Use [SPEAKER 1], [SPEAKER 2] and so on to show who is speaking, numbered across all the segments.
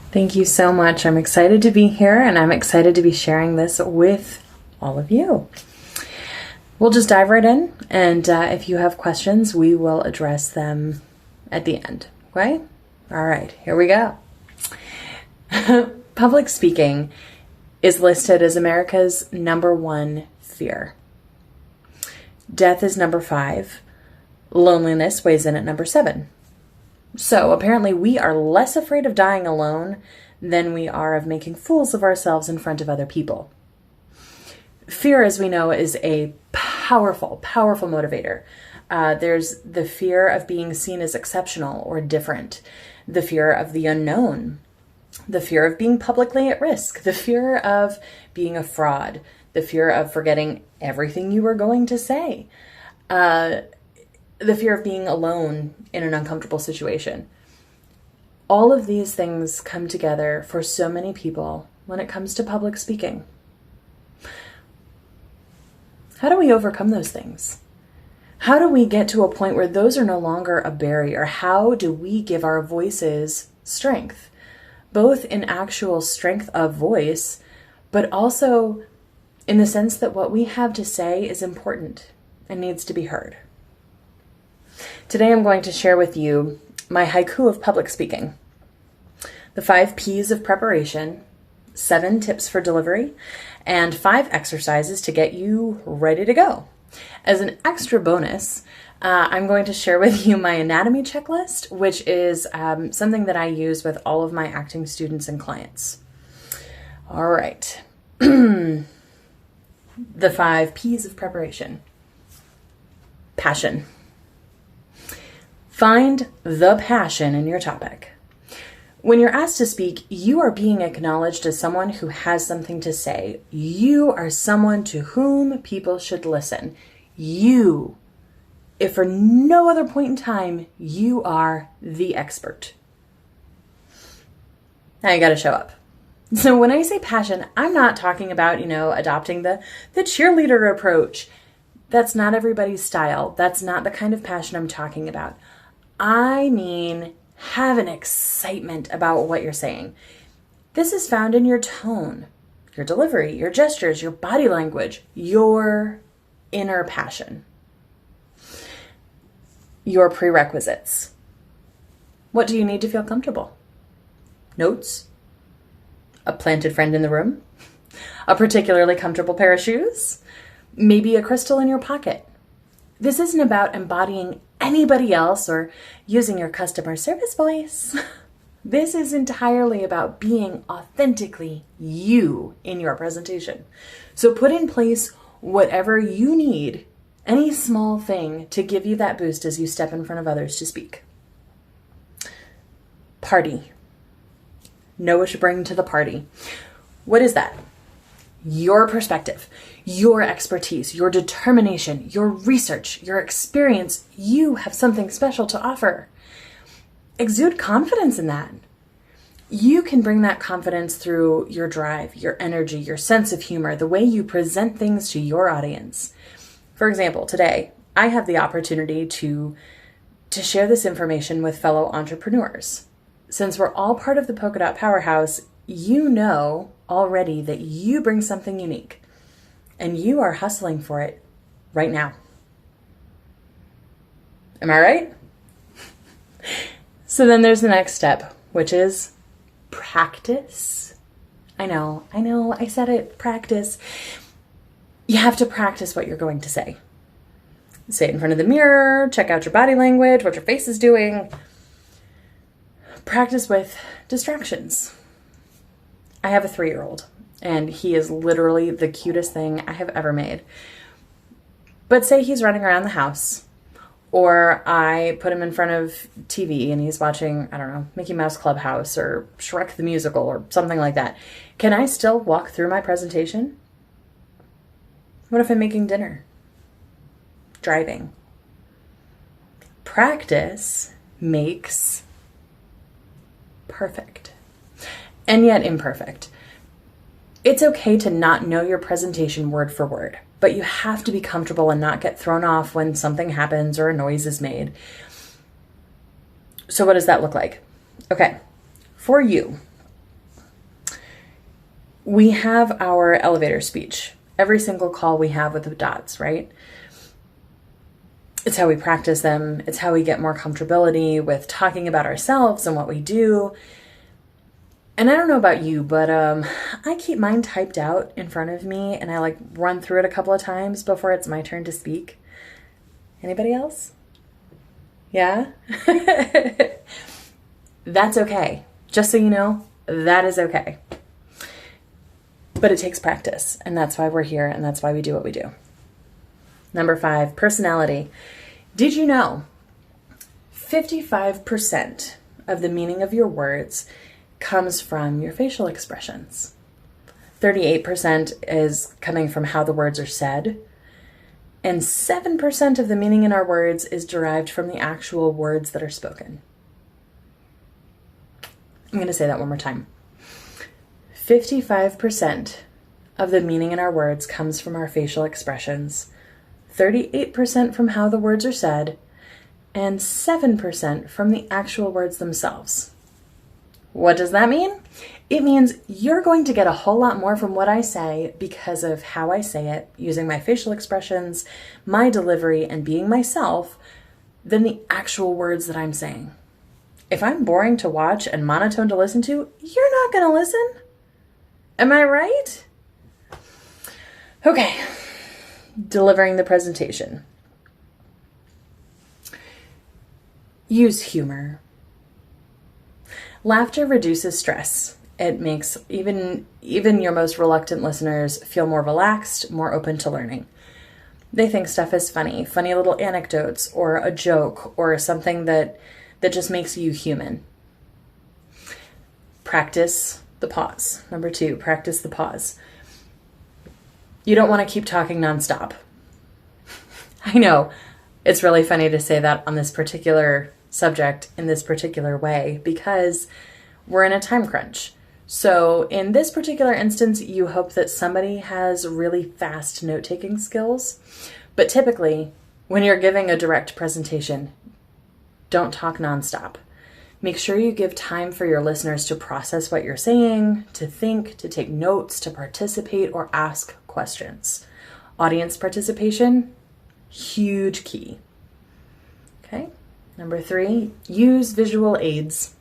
[SPEAKER 1] Thank you so much. I'm excited to be here, and I'm excited to be sharing this with all of you. We'll just dive right in, and if you have questions, we will address them at the end, okay? All right, here we go. Public speaking is listed as America's #1 fear. Death is number 5. Loneliness weighs in at number 7. So apparently we are less afraid of dying alone than we are of making fools of ourselves in front of other people. Fear, as we know, is a powerful, powerful motivator. There's the fear of being seen as exceptional or different, the fear of the unknown, the fear of being publicly at risk, the fear of being a fraud, the fear of forgetting everything you were going to say, the fear of being alone in an uncomfortable situation. All of these things come together for so many people when it comes to public speaking. How do we overcome those things? How do we get to a point where those are no longer a barrier? How do we give our voices strength, both in actual strength of voice, but also in the sense that what we have to say is important and needs to be heard? Today I'm going to share with you my haiku of public speaking, the 5 P's of preparation, 7 tips for delivery, and 5 exercises to get you ready to go. As an extra bonus, I'm going to share with you my anatomy checklist, which is something that I use with all of my acting students and clients. All right. The 5 P's of preparation. Passion. Find the passion in your topic. When you're asked to speak, you are being acknowledged as someone who has something to say. You are someone to whom people should listen. You, if for no other point in time, you are the expert. Now you got to show up. So when I say passion, I'm not talking about, adopting the cheerleader approach. That's not everybody's style. That's not the kind of passion I'm talking about. I mean, have an excitement about what you're saying. This is found in your tone, your delivery, your gestures, your body language, your inner passion. Your prerequisites. What do you need to feel comfortable? Notes? A planted friend in the room? A particularly comfortable pair of shoes? Maybe a crystal in your pocket? This isn't about embodying anybody else or using your customer service voice. This is entirely about being authentically you in your presentation. So put in place whatever you need, any small thing to give you that boost as you step in front of others to speak. Party. Know what you bring to the party. What is that? Your perspective, your expertise, your determination, your research, your experience. You have something special to offer. Exude confidence in that. You can bring that confidence through your drive, your energy, your sense of humor, the way you present things to your audience. For example, today, I have the opportunity to share this information with fellow entrepreneurs. Since we're all part of the Polkdadot Powerhouse, you know already that you bring something unique, and you are hustling for it right now. Am I right? So then there's the next step, which is practice. I know, I said it, practice. You have to practice what you're going to say. Say it in front of the mirror, check out your body language, what your face is doing. Practice with distractions. I have a 3-year-old, and he is literally the cutest thing I have ever made. But say he's running around the house, or I put him in front of TV and he's watching, Mickey Mouse Clubhouse or Shrek the Musical or something like that. Can I still walk through my presentation? What if I'm making dinner? Driving? Practice makes perfect, and yet imperfect. It's okay to not know your presentation word for word, but you have to be comfortable and not get thrown off when something happens or a noise is made. So what does that look like? Okay, for you, We have our elevator speech. Every single call we have with the dots, right? It's how we practice them. It's how we get more comfortability with talking about ourselves and what we do. And I don't know about you, but I keep mine typed out in front of me and I like run through it a couple of times before it's my turn to speak. Anybody else? Yeah? That's okay. Just so you know, that is okay. But it takes practice, and that's why we're here, and that's why we do what we do. Number 5, personality. Did you know 55% of the meaning of your words comes from your facial expressions? 38% is coming from how the words are said, and 7% of the meaning in our words is derived from the actual words that are spoken. I'm going to say that one more time. 55% of the meaning in our words comes from our facial expressions, 38% from how the words are said, and 7% from the actual words themselves. What does that mean? It means you're going to get a whole lot more from what I say because of how I say it, using my facial expressions, my delivery, and being myself, than the actual words that I'm saying. If I'm boring to watch and monotone to listen to, you're not going to listen. Am I right? Okay, delivering the presentation. Use humor. Laughter reduces stress. It makes even your most reluctant listeners feel more relaxed, more open to learning. They think stuff is funny little anecdotes or a joke or something that just makes you human. Practice the pause. Number 2, practice the pause. You don't want to keep talking nonstop. I know, it's really funny to say that on this particular subject in this particular way because we're in a time crunch. So in this particular instance, you hope that somebody has really fast note-taking skills. But typically, when you're giving a direct presentation, don't talk nonstop. Make sure you give time for your listeners to process what you're saying, to think, to take notes, to participate, or ask questions. Audience participation, huge key. Okay, number 3, use visual aids.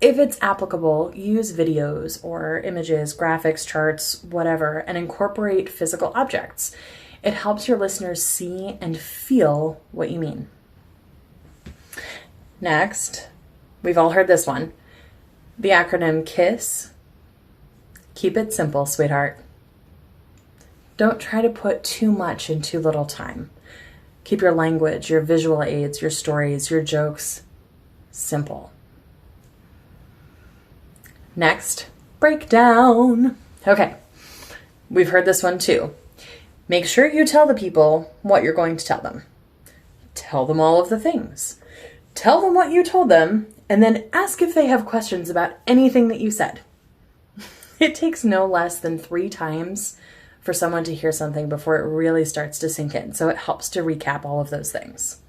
[SPEAKER 1] If it's applicable, use videos or images, graphics, charts, whatever, and incorporate physical objects. It helps your listeners see and feel what you mean. Next, we've all heard this one. The acronym KISS. Keep it simple, sweetheart. Don't try to put too much in too little time. Keep your language, your visual aids, your stories, your jokes simple. Next, breakdown. Okay, we've heard this one too. Make sure you tell the people what you're going to tell them. Tell them all of the things. Tell them what you told them, and then ask if they have questions about anything that you said. It takes no less than 3 times for someone to hear something before it really starts to sink in, so it helps to recap all of those things.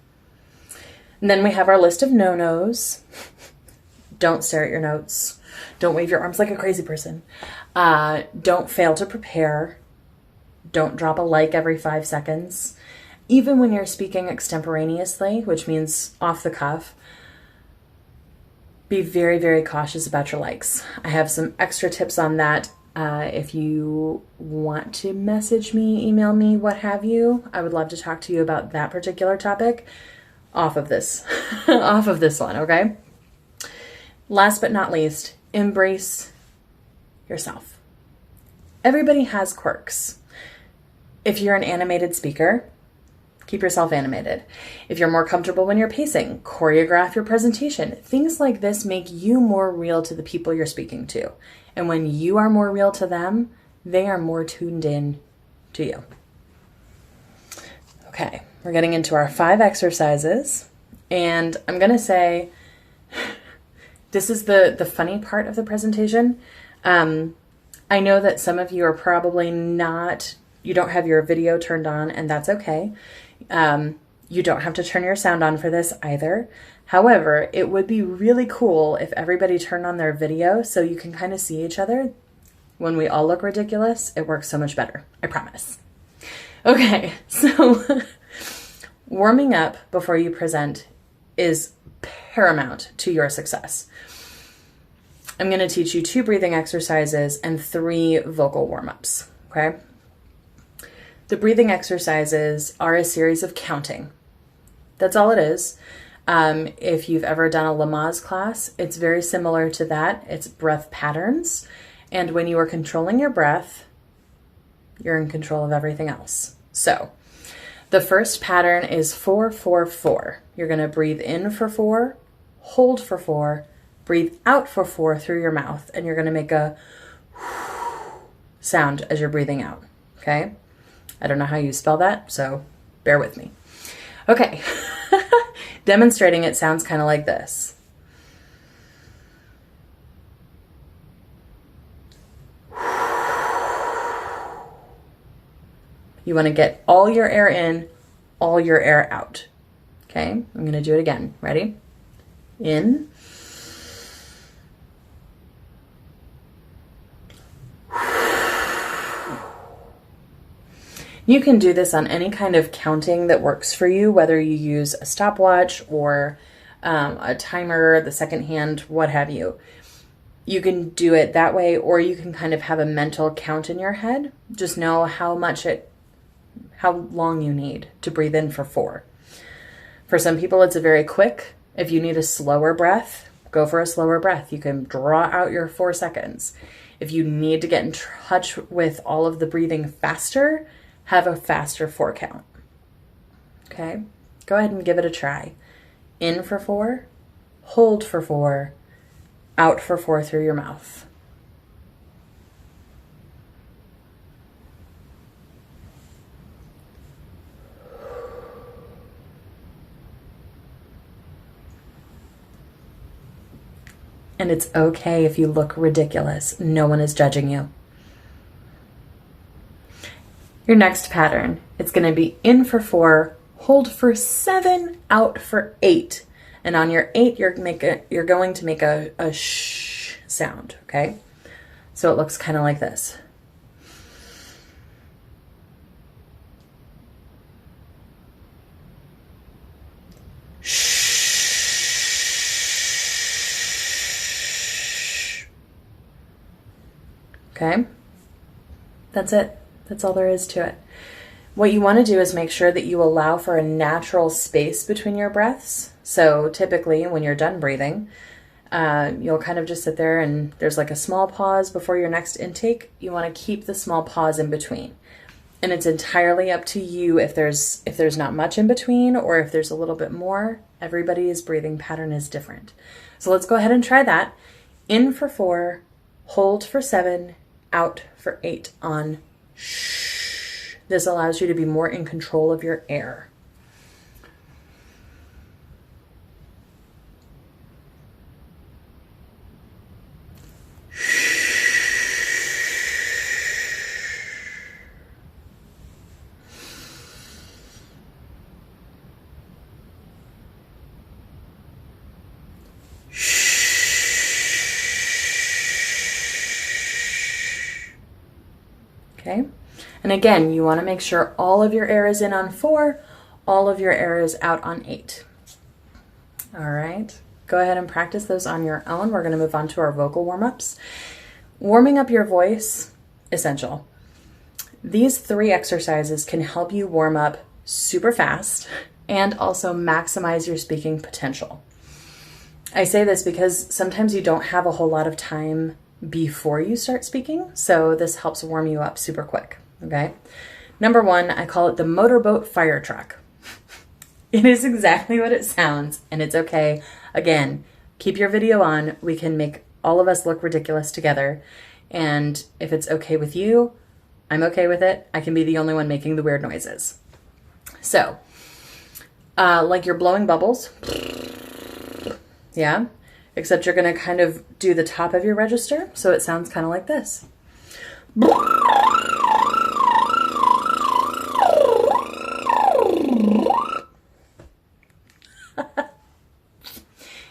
[SPEAKER 1] And then we have our list of no-nos. Don't stare at your notes. Don't wave your arms like a crazy person. Don't fail to prepare. Don't drop a like every 5 seconds. Even when you're speaking extemporaneously, which means off the cuff, be very, very cautious about your likes. I have some extra tips on that. If you want to message me, email me, what have you, I would love to talk to you about that particular topic off of this, off of this one, okay? Last but not least, embrace yourself. Everybody has quirks. If you're an animated speaker, keep yourself animated. If you're more comfortable when you're pacing, choreograph your presentation. Things like this make you more real to the people you're speaking to. And when you are more real to them, they are more tuned in to you. Okay, we're getting into our 5 exercises. And I'm going to say, this is the funny part of the presentation. I know that some of you are probably you don't have your video turned on, and that's okay. You don't have to turn your sound on for this either. However, it would be really cool if everybody turned on their video so you can kind of see each other. When we all look ridiculous, it works so much better. I promise. Okay, so warming up before you present is paramount to your success. I'm going to teach you 2 breathing exercises and 3 vocal warm-ups, okay? The breathing exercises are a series of counting. That's all it is. If you've ever done a Lamaze class, it's very similar to that. It's breath patterns. And when you are controlling your breath, you're in control of everything else. So the first pattern is 4-4-4. You're going to breathe in for 4, hold for 4, breathe out for 4 through your mouth, and you're going to make a sound as you're breathing out, okay? I don't know how you spell that, so bear with me. Okay, demonstrating it sounds kind of like this. You want to get all your air in, all your air out. Okay, I'm going to do it again. Ready? In. You can do this on any kind of counting that works for you, whether you use a stopwatch or a timer, the second hand, what have you. You can do it that way, or you can kind of have a mental count in your head. Just know how long you need to breathe in for 4. For some people, it's a very quick. If you need a slower breath, go for a slower breath. You can draw out your 4 seconds. If you need to get in touch with all of the breathing faster, have a faster 4 count. Okay, go ahead and give it a try. In for 4, hold for 4, out for 4 through your mouth. And it's okay if you look ridiculous. No one is judging you. Your next pattern, it's going to be in for 4, hold for 7, out for 8. And on your 8, you're going to make a shh sound, okay? So it looks kind of like this. Okay, that's it. That's all there is to it. What you want to do is make sure that you allow for a natural space between your breaths. So typically when you're done breathing, you'll kind of just sit there and there's like a small pause before your next intake. You want to keep the small pause in between. And it's entirely up to you if there's not much in between or if there's a little bit more. Everybody's breathing pattern is different. So let's go ahead and try that. In for 4, hold for 7, out for 8 on shh. This allows you to be more in control of your air. Okay, and again, you want to make sure all of your air is in on 4, all of your air is out on 8. All right, go ahead and practice those on your own. We're going to move on to our vocal warm-ups. Warming up your voice, essential. These 3 exercises can help you warm up super fast and also maximize your speaking potential. I say this because sometimes you don't have a whole lot of time before you start speaking, so this helps warm you up super quick, okay? Number 1, I call it the motorboat fire truck. It is exactly what it sounds, and it's okay. Again, keep your video on. We can make all of us look ridiculous together, and if it's okay with you, I'm okay with it. I can be the only one making the weird noises. So, like you're blowing bubbles, yeah? Except you're going to kind of do the top of your register, so it sounds kind of like this.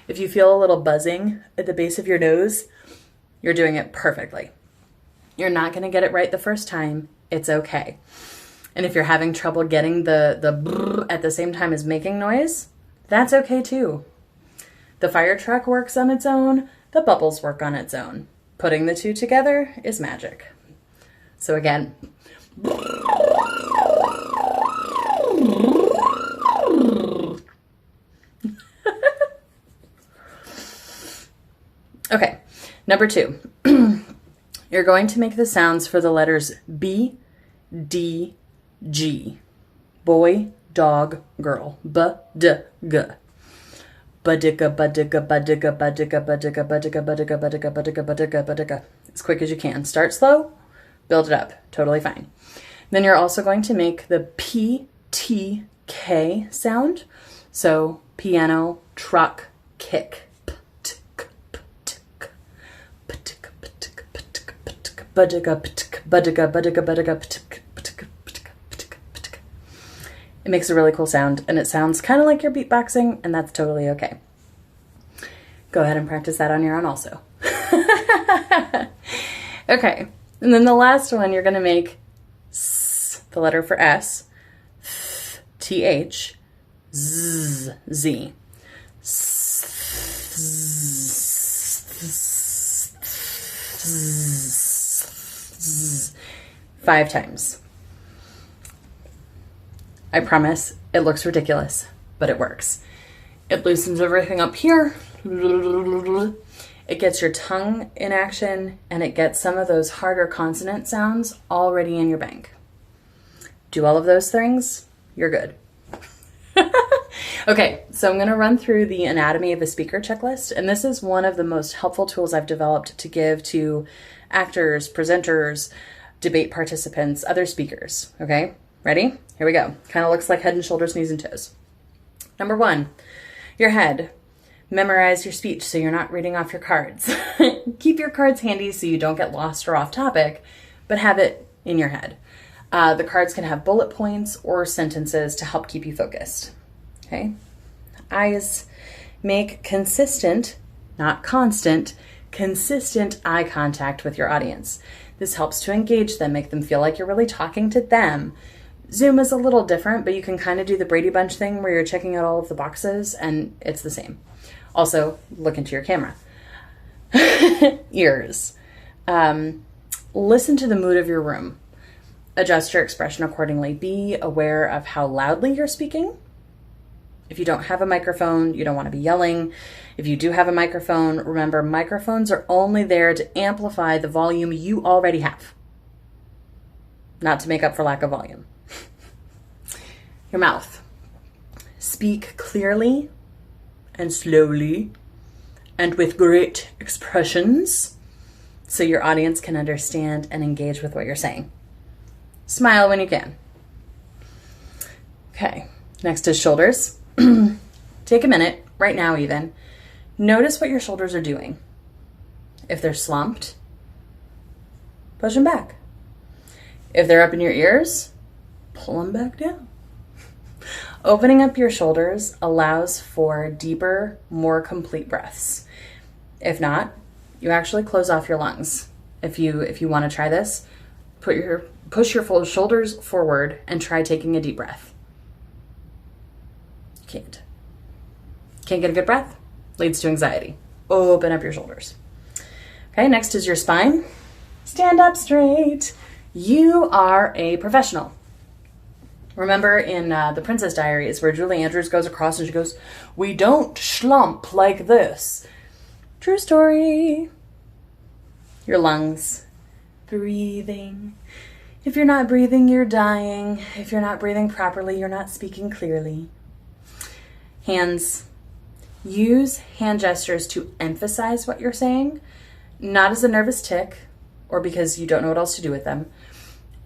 [SPEAKER 1] If you feel a little buzzing at the base of your nose, you're doing it perfectly. You're not going to get it right the first time. It's okay. And if you're having trouble getting the brrr at the same time as making noise, that's okay too. The fire truck works on its own. The bubbles work on its own. Putting the two together is magic. So again, okay, number 2. You're going to make the sounds for the letters B, D, G. Boy, dog, girl. B, D, G. Badika, badika, badika, badika, badika, badika, badika, badika, badika, badika, badika. As quick as you can. Start slow, build it up. Totally fine. Then you're also going to make the P, T, K sound. So piano, truck, kick. It makes a really cool sound, and it sounds kind of like you're beatboxing, and that's totally okay. Go ahead and practice that on your own also. Okay, and then the last one, you're going to make S, the letter for S, TH, Z, Z. 5 times. I promise it looks ridiculous, but it works. It loosens everything up here. It gets your tongue in action, and it gets some of those harder consonant sounds already in your bank. Do all of those things, you're good. Okay, so I'm going to run through the anatomy of a speaker checklist, and this is one of the most helpful tools I've developed to give to actors, presenters, debate participants, other speakers. Okay, ready? Here we go. Kind of looks like head and shoulders, knees and toes. Number 1, your head. Memorize your speech so you're not reading off your cards. Keep your cards handy so you don't get lost or off topic, but have it in your head. The cards can have bullet points or sentences to help keep you focused. Okay? Eyes. Make consistent, not constant, consistent eye contact with your audience. This helps to engage them, make them feel like you're really talking to them. Zoom is a little different, but you can kind of do the Brady Bunch thing where you're checking out all of the boxes, and it's the same. Also, look into your camera. Ears. Listen to the mood of your room. Adjust your expression accordingly. Be aware of how loudly you're speaking. If you don't have a microphone, you don't want to be yelling. If you do have a microphone, remember microphones are only there to amplify the volume you already have, not to make up for lack of volume. Your mouth. Speak clearly and slowly and with great expressions so your audience can understand and engage with what you're saying. Smile when you can. Okay, next is shoulders. Take a minute, right now even. Notice what your shoulders are doing. If they're slumped, push them back. If they're up in your ears, pull them back down. Opening up your shoulders allows for deeper, more complete breaths. If not, you actually close off your lungs. If you want to try this, push your shoulders forward and try taking a deep breath. Can't get a good breath? Leads to anxiety. Open up your shoulders. Okay, next is your spine. Stand up straight. You are a professional. Remember in The Princess Diaries where Julie Andrews goes across and she goes, "We don't schlump like this." True story. Your lungs. Breathing. If you're not breathing, you're dying. If you're not breathing properly, you're not speaking clearly. Hands. Use hand gestures to emphasize what you're saying, not as a nervous tick or because you don't know what else to do with them.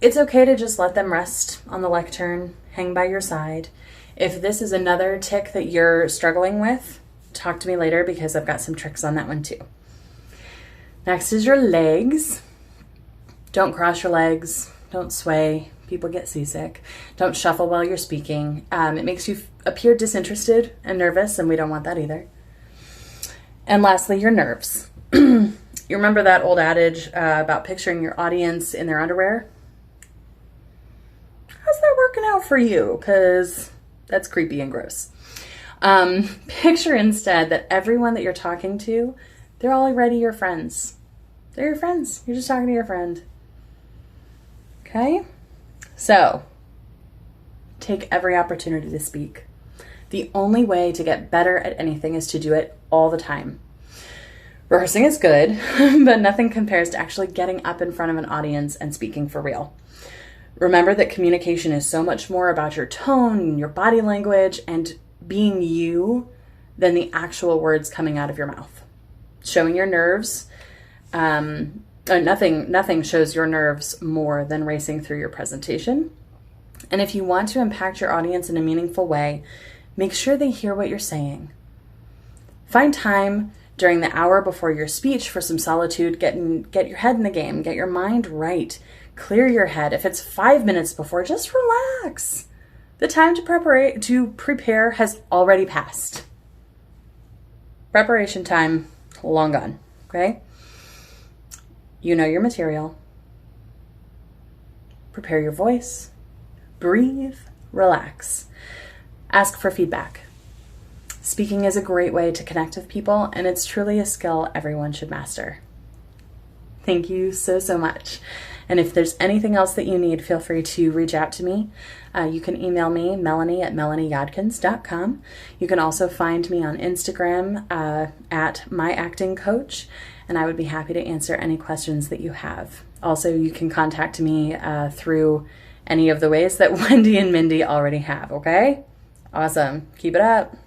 [SPEAKER 1] It's okay to just let them rest on the lectern, hang by your side. If this is another tick that you're struggling with, talk to me later because I've got some tricks on that one too. Next is your legs. Don't cross your legs. Don't sway. People get seasick. Don't shuffle while you're speaking. It makes you appear disinterested and nervous, and we don't want that either. And lastly, your nerves. You remember that old adage about picturing your audience in their underwear? How's that working out for you? Because that's creepy and gross. Picture instead that everyone that you're talking to, they're already your friends. They're your friends. You're just talking to your friend. Okay? So, take every opportunity to speak. The only way to get better at anything is to do it all the time. Rehearsing is good, but nothing compares to actually getting up in front of an audience and speaking for real. Remember that communication is so much more about your tone and your body language and being you than the actual words coming out of your mouth. Showing your nerves, nothing shows your nerves more than racing through your presentation. And if you want to impact your audience in a meaningful way, make sure they hear what you're saying. Find time during the hour before your speech for some solitude. Get your head in the game, get your mind right, clear your head. If it's 5 minutes before, just relax. The time to prepare has already passed. Preparation time, long gone, okay? You know your material. Prepare your voice. Breathe, relax. Ask for feedback. Speaking is a great way to connect with people, and it's truly a skill everyone should master. Thank you so, so much. And if there's anything else that you need, feel free to reach out to me. You can email me, melanie@melanieyodkins.com. You can also find me on Instagram at myactingcoach, and I would be happy to answer any questions that you have. Also, you can contact me through any of the ways that Wendy and Mindy already have, okay? Awesome. Keep it up.